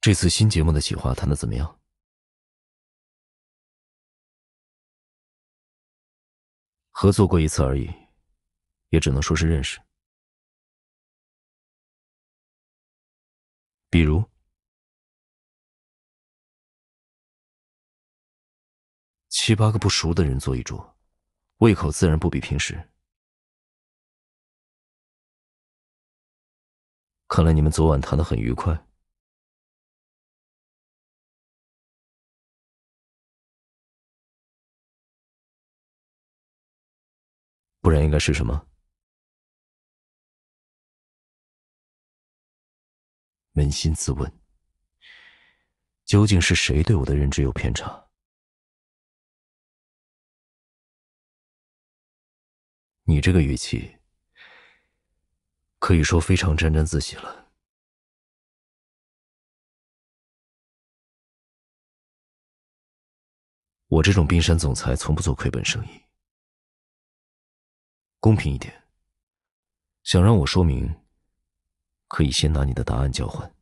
这次新节目的企划谈得怎么样？合作过一次而已，也只能说是认识。比如，七八个不熟的人坐一桌，胃口自然不比平时。看来你们昨晚谈得很愉快。不然应该是什么？扪心自问，究竟是谁对我的认知有偏差？你这个语气，可以说非常沾沾自喜了。我这种冰山总裁从不做亏本生意。公平一点，想让我说明，可以先拿你的答案交换。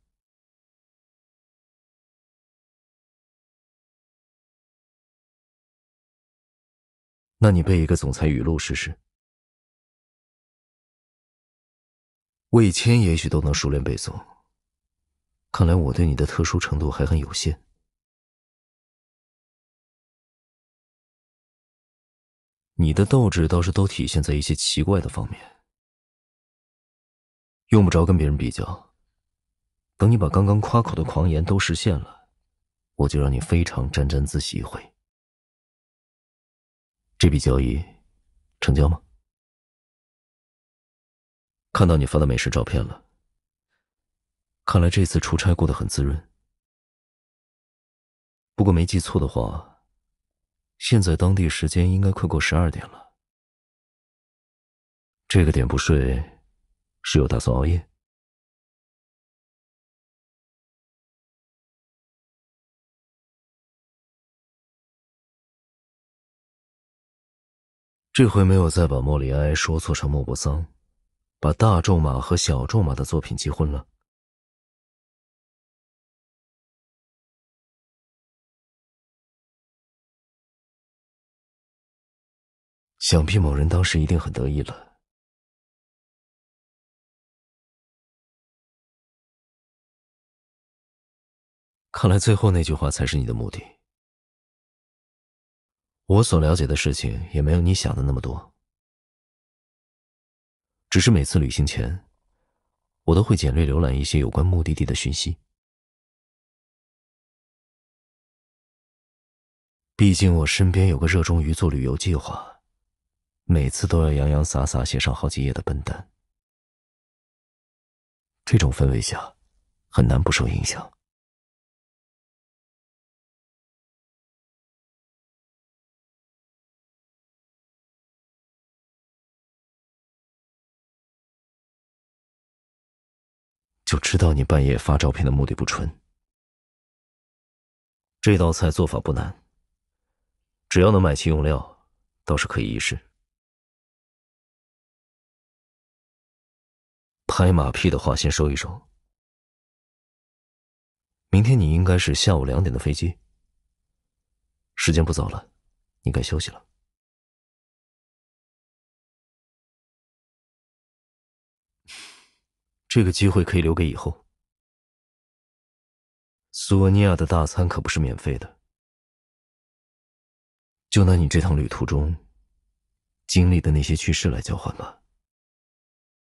那你背一个总裁语录试试。魏谦也许都能熟练背诵，看来我对你的特殊程度还很有限。你的斗志倒是都体现在一些奇怪的方面，用不着跟别人比较。等你把刚刚夸口的狂言都实现了，我就让你非常沾沾自喜一回。这笔交易成交吗？看到你发的美食照片了，看来这次出差过得很滋润。不过没记错的话，现在当地时间应该快过12点了。这个点不睡，是有打算熬夜？这回没有再把莫里埃说错成莫泊桑，把大仲马和小仲马的作品记混了。想必某人当时一定很得意了。看来最后那句话才是你的目的。我所了解的事情也没有你想的那么多，只是每次旅行前，我都会简略浏览一些有关目的地的讯息。毕竟我身边有个热衷于做旅游计划，每次都要洋洋洒洒写上好几页的笨蛋。这种氛围下，很难不受影响。就知道你半夜发照片的目的不纯。这道菜做法不难，只要能买齐用料，倒是可以一试。拍马屁的话先收一收。明天你应该是下午2点的飞机，时间不早了，你该休息了。这个机会可以留给以后。苏维尼亚的大餐可不是免费的，就拿你这趟旅途中经历的那些趣事来交换吧。